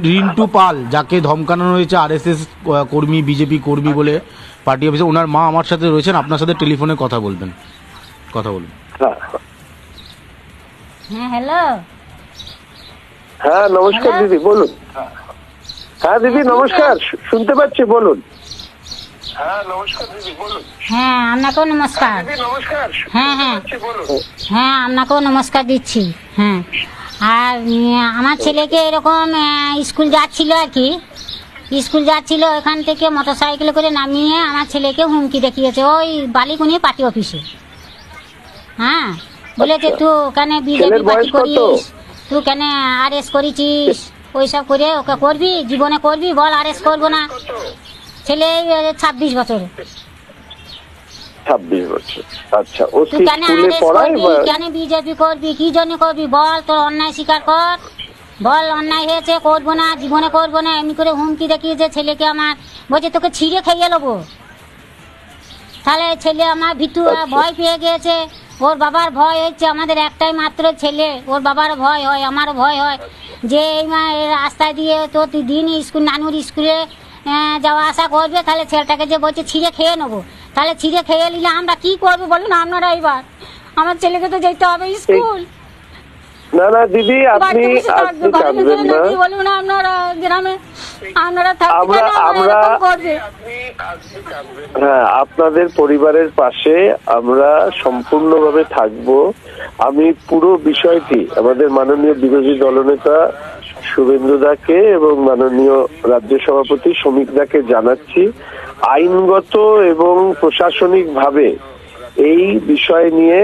রিন্টু পাল, যাকে ধমকানো হয়েছে আরএসএস কর্মী, বিজেপি কর্মী বলে পার্টি অফিসে, ওনার মা আমার সাথে রয়েছেন, আপনার সাথে টেলিফোনে কথা বলবেন। হ্যাঁ হ্যালো। হ্যাঁ নমস্কার দিদি, বলুন। হ্যাঁ দিদি নমস্কার, শুনতে পাচ্ছি, বলুন। হ্যাঁ নমস্কার দিদি, বলুন। হ্যাঁ আপনাকেও নমস্কার। নমস্কার। হ্যাঁ হ্যাঁ হ্যাঁ আপনাকেও নমস্কার দিচ্ছি। হ্যাঁ, আর আমার ছেলেকে এরকম স্কুল যাচ্ছিল আর কি, স্কুল যাচ্ছিল, এখান থেকে মোটরসাইকেল করে নামিয়ে আমার ছেলেকে হুমকি দেখিয়েছে ওই বালিকুনি পার্টি অফিসে। হ্যাঁ, বলেছে তুই কেন বিজেপি পার্টি করিস, তুই কেন আরএস করেছিস, ওইসব করে ওকে করবি, জীবনে করবি, বল আরএস করবো না। ছেলে 26 বছর। 26 বছর, আচ্ছা। ও তুই কেন আরএস করবি, কেন বিজেপি করবি, কি জন্য করবি বল, তোর অন্যায় স্বীকার কর, বল অন্যায় হয়েছে, করবো না, জীবনে করবো না, এমনি করে হুমকি দেখিয়েছে ছেলেকে আমার। বলছে তোকে ছিঁড়ে খেয়ে নেবো। তাহলে ছেলে আমার ভিতু ভয় পেয়ে গিয়েছে, ওর বাবার ভয় হচ্ছে, আমাদের একটাই মাত্র ছেলে, ওর বাবার ভয় হয়, আমারও ভয় হয় যে এই রাস্তায় দিয়ে তো দিন স্কুল, নানুর স্কুলে যাওয়া আসা করবে, তাহলে ছেলেটাকে যে বলছে ছিঁড়ে খেয়ে নেবো, তাহলে ছিঁড়ে খেয়ে নিলে আমরা কি করবো বলুন আপনারা। এবার আমার ছেলেকে তো যেতে হবে স্কুল। না না দিদি, আপনি কাঁদবেন না, বলুন আপনারা গ্রামে আপনারা হ্যাঁ আপনাদের পরিবারের পাশে আমরা সম্পূর্ণভাবে থাকবো। আমি পুরো বিষয়টি আমাদের মাননীয় বিরোধী দলনেতা শুভেন্দু দাকে এবং মাননীয় রাজ্য সভাপতি শ্রমিক দাকে জানাচ্ছি। আইনগত এবং প্রশাসনিক ভাবে এই বিষয় নিয়ে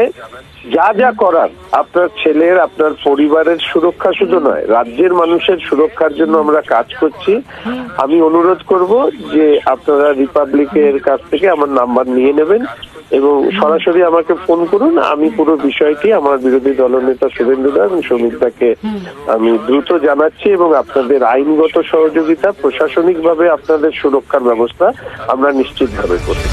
যা যা করার, আপনার ছেলের, আপনার পরিবারের সুরক্ষা শুধু নয়, রাজ্যের মানুষের সুরক্ষার জন্য আমরা কাজ করছি। আমি অনুরোধ করব যে আপনারা রিপাবলিকের কাছ থেকে আমার নাম্বার নিয়ে নেবেন এবং সরাসরি আমাকে ফোন করুন। আমি পুরো বিষয়টি আমার বিরোধী দলনেতা শুভেন্দু দা এবং শ্রমিক দাকে আমি দ্রুত জানাচ্ছি এবং আপনাদের আইনগত সহযোগিতা, প্রশাসনিকভাবে আপনাদের সুরক্ষার ব্যবস্থা আমরা নিশ্চিতভাবে করব।